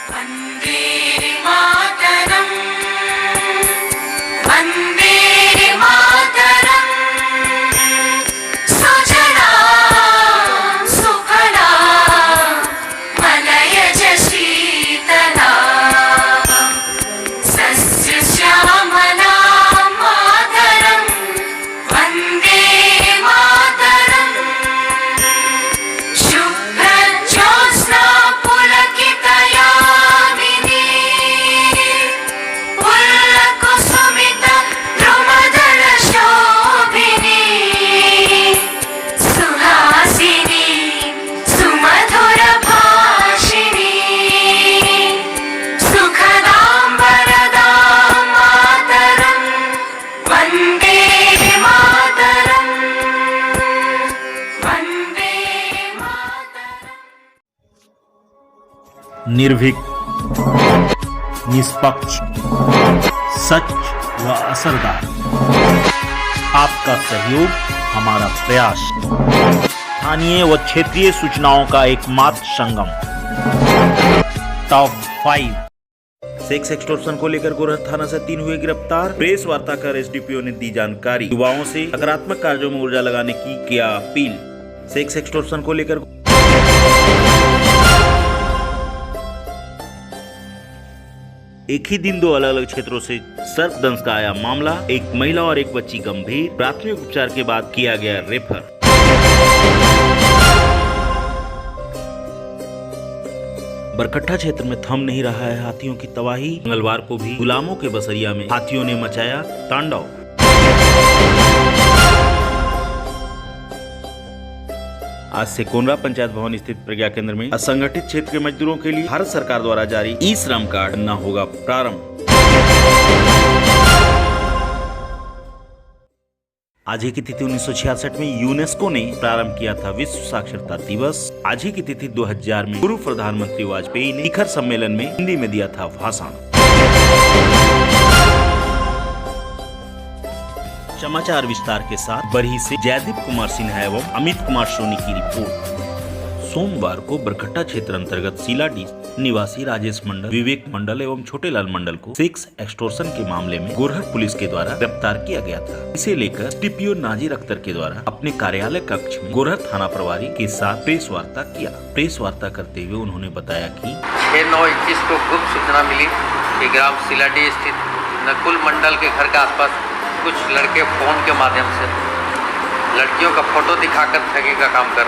वन्दे मातरम् वन्दे मातरम् सुजला सुफला मलयज शीतला सस्यश्यामला मातरम् वन्दे मातरम् शुभ्रज्योत्स्ना पुलकितयामिनी पुल्लकुसुमित द्रुमदलशोभिनी सुहासिनी सुमधुरभाषिणी सुखदां वरदां मातरं वन्दे मातरम् वन्दे मातरम्। निर्भीक, निष्पक्ष, सच व असरदार। आपका सहयोग हमारा प्रयास। स्थानीय व क्षेत्रीय सूचनाओं का एकमात्र संगम। टॉप 5। सेक्स एक्सटॉर्शन को लेकर गोरखा थाना से 3 हुए गिरफ्तार। प्रेस वार्ता कर एसडीपीओ ने दी जानकारी। युवाओं से सकारात्मक कार्यों में ऊर्जा लगाने की किया अपील। सेक्स एक्सटॉर्शन को लेकर एक ही दिन 2 अलग अलग क्षेत्रों से सर्पदंश का आया मामला। एक महिला और एक बच्ची गंभीर। प्राथमिक उपचार के बाद किया गया रेफर। बरकट्ठा क्षेत्र में थम नहीं रहा है हाथियों की तबाही। मंगलवार को भी गुलामों के बसरिया में हाथियों ने मचाया तांडव। आज से कोनरा पंचायत भवन स्थित प्रज्ञा केंद्र में असंगठित क्षेत्र के मजदूरों के लिए भारत सरकार द्वारा जारी ई श्रम कार्ड न होगा प्रारंभ। आज ही की तिथि 1966 में यूनेस्को ने प्रारंभ किया था विश्व साक्षरता दिवस। आज ही की तिथि 2000 में पूर्व प्रधानमंत्री वाजपेयी ने शिखर सम्मेलन में हिंदी में दिया था भाषण। समाचार विस्तार के साथ बरही से जयदीप कुमार सिन्हा एवं अमित कुमार सोनी की रिपोर्ट। सोमवार को बरकट्टा क्षेत्र अंतर्गत सीलाडी निवासी राजेश मंडल, विवेक मंडल एवं छोटेलाल मंडल को सेक्स एक्सटॉर्शन के मामले में गोरखा पुलिस के द्वारा गिरफ्तार किया गया था। इसे लेकर एसडीपीओ नाजिर अख्तर के द्वारा अपने कार्यालय कक्ष में गोरखा थाना प्रभारी के साथ प्रेस वार्ता किया। प्रेस वार्ता करते हुए उन्होंने बताया कि 6/9/21 को गुप्त सूचना मिली कि ग्राम सीलाडी स्थित नकुल मंडल के घर के आसपास कुछ लड़के फोन के माध्यम से लड़कियों का फोटो दिखाकर ठगी का काम कर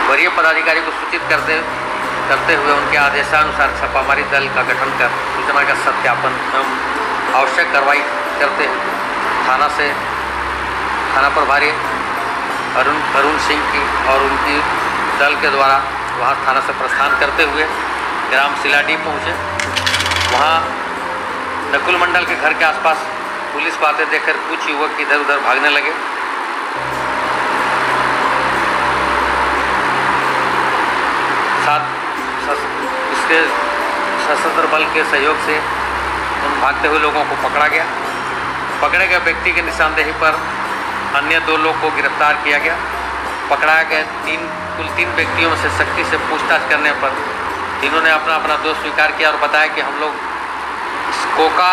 वरीय पदाधिकारी को सूचित करते हुए उनके आदेशानुसार छापामारी दल का गठन कर सूचना का सत्यापन एवं आवश्यक कार्रवाई करते थाना प्रभारी अरुण सिंह की और उनकी दल के द्वारा वहां थाना से प्रस्थान करते हुए ग्राम सीलाडी पहुंचे। वहां नकुल मंडल के घर के आसपास पुलिस को आते देखकर कुछ युवक इधर उधर भागने लगे। साथ इसके सशस्त्र बल के सहयोग से उन भागते हुए लोगों को पकड़ा गया। पकड़े गए व्यक्ति की निशानदेही पर अन्य 2 लोग को गिरफ्तार किया गया। पकड़ाए गए कुल 3 व्यक्तियों से सख्ती से पूछताछ करने पर तीनों ने अपना दोष स्वीकार किया और बताया कि हम लोग कोका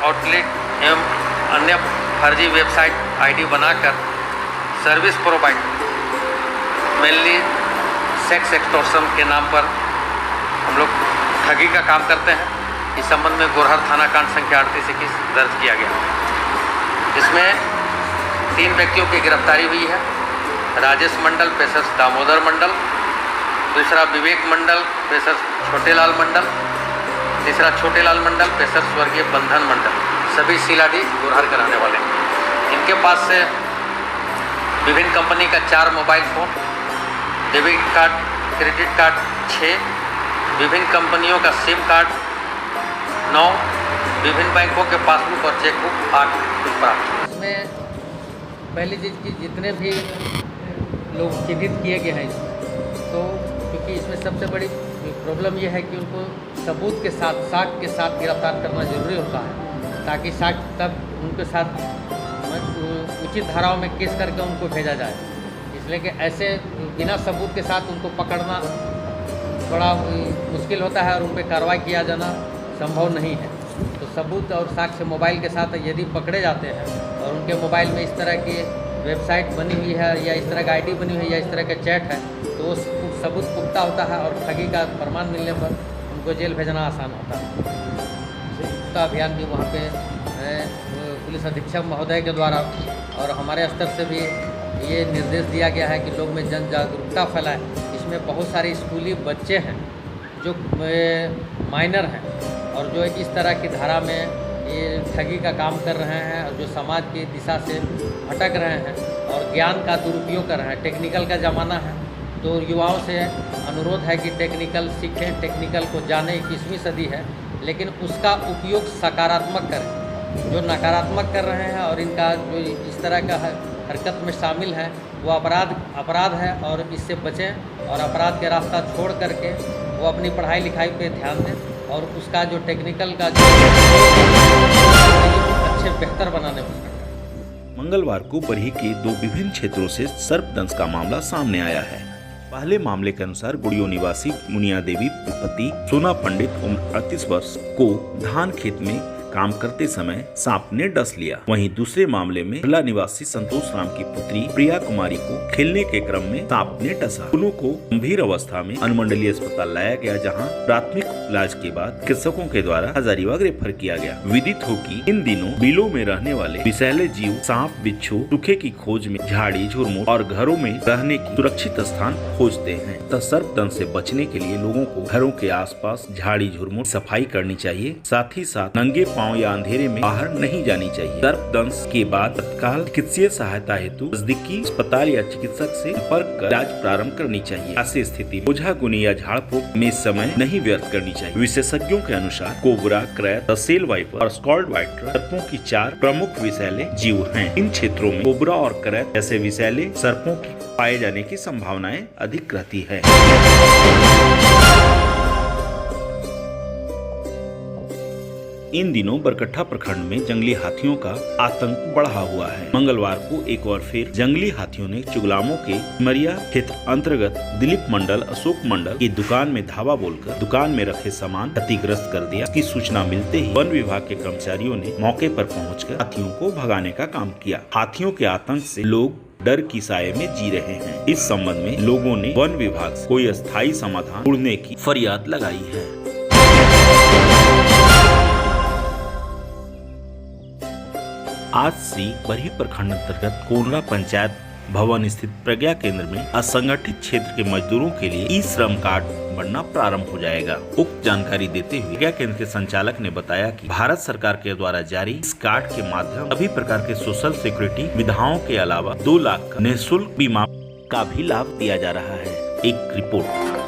आउटलेट एवं अन्य फर्जी वेबसाइट आईडी बनाकर service provide mainly sex extortion के नाम पर हम लोग ठगी का काम करते हैं। इस संबंध में गोरखा थाना कांड संख्या 3821 दर्ज किया गया। इसमें 3 व्यक्तियों की गिरफ्तारी हुई है। राजेश मंडल पेशर दामोदर मंडल, दूसरा विवेक मंडल पेशर छोटेलाल मंडल, तीसरा छोटेलाल मंडल पेशर स्वर्गीय बंधन मंडल। सभी सीलाडी गोरखा के रहने वाले हैं। इनके पास से विभिन्न कंपनी का 4 mobile phone, debit card, credit card 6, विभिन्न कंपनियों का सिम कार्ड 9, विभिन्न बैंकों के पासबुक और चेकबुक 8 प्राप्त। इसमें पहली चीज़ की जितने भी लोग चिन्हित किए गए हैं तो क्योंकि इसमें सबसे बड़ी प्रॉब्लम यह है कि उनको सबूत के साथ साक्ष्य के साथ गिरफ्तार करना जरूरी होता है ताकि साक्ष्य तब उनके साथ उचित धाराओं में केस करके उनको भेजा जाए। इसलिए कि ऐसे बिना सबूत के साथ उनको पकड़ना थोड़ा मुश्किल होता है और उन पर कार्रवाई किया जाना संभव नहीं है। तो सबूत और साक्ष्य मोबाइल के साथ यदि पकड़े जाते हैं और उनके मोबाइल में इस तरह की वेबसाइट बनी हुई है या इस तरह का आईडी बनी हुई है या इस तरह का चैट है, तो वो सबूत पुख्ता होता है और ठगी का प्रमाण मिलने पर उनको जेल भेजना आसान होता है। इसका अभियान भी वहाँ पे पुलिस अधीक्षक महोदय के द्वारा और हमारे स्तर से भी ये निर्देश दिया गया है कि लोग में जन जागरूकता फैलाए। इसमें बहुत सारे स्कूली बच्चे हैं जो माइनर हैं और जो इस तरह की धारा में ये ठगी का काम कर रहे हैं और जो समाज की दिशा से भटक रहे हैं और ज्ञान का दुरुपयोग कर रहे हैं। टेक्निकल का ज़माना है तो युवाओं से अनुरोध है कि टेक्निकल सीखें, टेक्निकल को जानें। 21वीं सदी है, लेकिन उसका उपयोग सकारात्मक करें। जो नकारात्मक कर रहे हैं और इनका जो इस तरह का हरकत में शामिल है वो अपराध है और इससे बचें और अपराध के रास्ता छोड़ करके वो अपनी पढ़ाई लिखाई पे ध्यान दें और उसका जो टेक्निकल का जो अच्छे बेहतर बनाने में। मंगलवार को बरही के 2 विभिन्न क्षेत्रों से सर्पदंश का मामला सामने आया है। पहले मामले के अनुसार गुड़ियो निवासी मुनिया देवी पति सोना पंडित उम्र 38 वर्ष को धान खेत में काम करते समय सांप ने डस लिया। वहीं दूसरे मामले में जिला निवासी संतोष राम की पुत्री प्रिया कुमारी को खेलने के क्रम में सांप ने डसा। दोनों को गंभीर अवस्था में अनुमंडलीय अस्पताल लाया गया, जहां प्राथमिक इलाज के बाद चिकित्सकों के द्वारा हजारीबाग रेफर किया गया। विदित हो कि इन दिनों बिलों में रहने वाले विषैले जीव सांप, बिच्छू, सूखे की खोज में झाड़ी झुरमुट और घरों में रहने की सुरक्षित स्थान खोजते हैं। तथा सर्पदंश से बचने के लिए लोगों को घरों के आसपास झाड़ी झुरमुट सफाई करनी चाहिए। साथ ही साथ नंगे या अंधेरे में बाहर नहीं जानी चाहिए। सर्पदंश के बाद तत्काल चिकित्सीय सहायता हेतु नजदीकी अस्पताल या चिकित्सक से संपर्क कर इलाज प्रारंभ करनी चाहिए। ऐसी स्थिति में ओझा गुनी या झाड़ फूक में समय नहीं व्यर्थ करनी चाहिए। विशेषज्ञों के अनुसार कोबरा, क्रैत, सेल वाइपर और स्कॉल्ड वाइपर सर्पों की 4 प्रमुख विषैले जीव हैं। इन क्षेत्रों में कोबरा और क्रैत जैसे विषैले सर्पों की पाए जाने की संभावनाएं अधिक रहती है। इन दिनों बरकट्ठा प्रखंड में जंगली हाथियों का आतंक बढ़ा हुआ है। मंगलवार को एक बार फिर जंगली हाथियों ने चुगलामों के मरिया क्षेत्र अंतर्गत दिलीप मंडल, अशोक मंडल की दुकान में धावा बोलकर दुकान में रखे सामान क्षतिग्रस्त कर दिया। इसकी सूचना मिलते ही वन विभाग के कर्मचारियों ने मौके पर पहुंचकर हाथियों को भगाने का काम किया। हाथियों के आतंक से लोग डर की साये में जी रहे हैं। इस संबंध में लोगों ने वन विभाग से कोई अस्थायी समाधान ढूंढने की फरियाद लगाई है। आज श्री बरही प्रखंड अंतर्गत कोनरा पंचायत भवन स्थित प्रज्ञा केंद्र में असंगठित क्षेत्र के मजदूरों के लिए ई श्रम कार्ड बनना प्रारंभ हो जाएगा। उक्त जानकारी देते हुए प्रज्ञा केंद्र के संचालक ने बताया कि भारत सरकार के द्वारा जारी इस कार्ड के माध्यम सभी प्रकार के सोशल सिक्योरिटी विधाओं के अलावा 2 लाख का निःशुल्क बीमा का भी लाभ दिया जा रहा है। एक रिपोर्ट।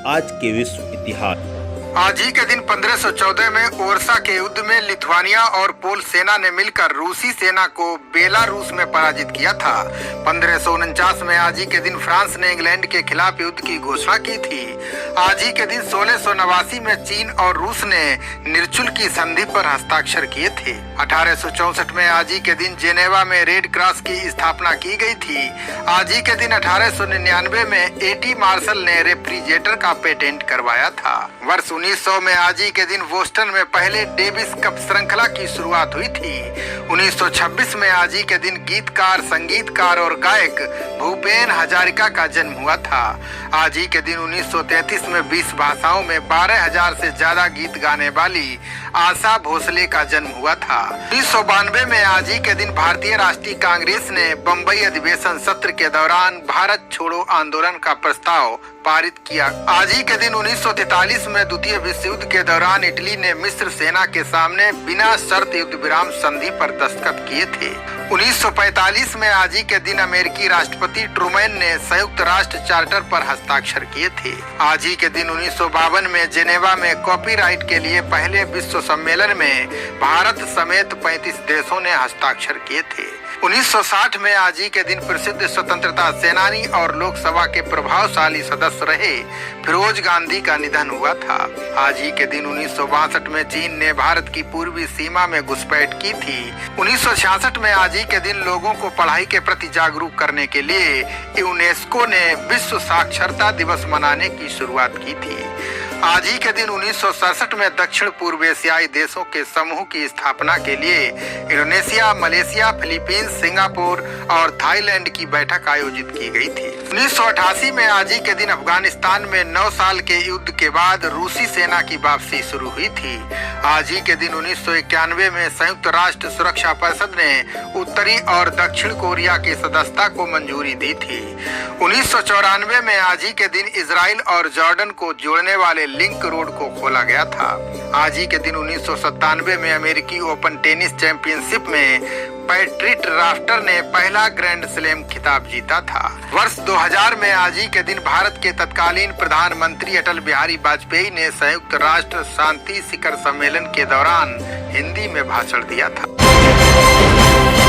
आज के विश्व इतिहास आज ही के दिन 1514 में ओरसा के युद्ध में लिथुआनिया और पोल सेना ने मिलकर रूसी सेना को बेलारूस में पराजित किया था। 1549 में आज ही के दिन फ्रांस ने इंग्लैंड के खिलाफ युद्ध की घोषणा की थी। आज ही के दिन 1689 में चीन और रूस ने निर्चुल की संधि पर हस्ताक्षर किए थे। 1864 में आज ही के दिन जेनेवा में रेड क्रॉस की स्थापना की गई थी। आज ही के दिन 1899 में एटी मार्शल ने रेफ्रिजरेटर का पेटेंट करवाया था। वर्ष 1900 में आज ही के दिन बोस्टन में पहले डेविस कप श्रृंखला की शुरुआत हुई थी। 1926 में आज ही के दिन गीतकार, संगीतकार और गायक भूपेन हजारिका का जन्म हुआ था। आज ही के दिन 1933 में 20 भाषाओं में 12,000 से ज्यादा गीत गाने वाली आशा भोसले का जन्म हुआ था। 1992 में आज ही के दिन भारतीय राष्ट्रीय कांग्रेस ने बम्बई अधिवेशन सत्र के दौरान भारत छोड़ो आंदोलन का प्रस्ताव पारित किया। आज ही के दिन 1943 में द्वितीय विश्व युद्ध के दौरान इटली ने मिस्र सेना के सामने बिना शर्त युद्ध विराम संधि पर दस्तखत किए थे। 1945 में आज ही के दिन अमेरिकी राष्ट्रपति ट्रूमैन ने संयुक्त राष्ट्र चार्टर पर हस्ताक्षर किए थे। आज ही के दिन 1952 में जेनेवा में कॉपीराइट के लिए पहले विश्व सम्मेलन में भारत समेत 35 देशों ने हस्ताक्षर किए थे। 1960 में आज ही के दिन प्रसिद्ध स्वतंत्रता सेनानी और लोकसभा के प्रभावशाली सदस्य रहे फिरोज गांधी का निधन हुआ था। आज ही के दिन 1962 में चीन ने भारत की पूर्वी सीमा में घुसपैठ की थी। 1966 में आज ही के दिन लोगों को पढ़ाई के प्रति जागरूक करने के लिए यूनेस्को ने विश्व साक्षरता दिवस मनाने की शुरुआत की थी। आज ही के दिन 1967 में दक्षिण पूर्व एशियाई देशों के समूह की स्थापना के लिए इंडोनेशिया, मलेशिया, फिलीपींस, सिंगापुर और थाईलैंड की बैठक आयोजित की गई थी। 1988 में आज ही के दिन अफगानिस्तान में 9 साल के युद्ध के बाद रूसी सेना की वापसी शुरू हुई थी। आज ही के दिन 1991 में संयुक्त राष्ट्र सुरक्षा परिषद ने उत्तरी और दक्षिण कोरिया की सदस्यता को मंजूरी दी थी। 1994 में आज ही के दिन इजराइल और जॉर्डन को जोड़ने वाले लिंक रोड को खोला गया था। आज ही के दिन 1997 में अमेरिकी ओपन टेनिस चैंपियनशिप में पैट्रिक राफ्टर ने पहला ग्रैंड स्लैम खिताब जीता था। वर्ष 2000 में आज ही के दिन भारत के तत्कालीन प्रधानमंत्री अटल बिहारी वाजपेयी ने संयुक्त राष्ट्र शांति शिखर सम्मेलन के दौरान हिंदी में भाषण दिया था।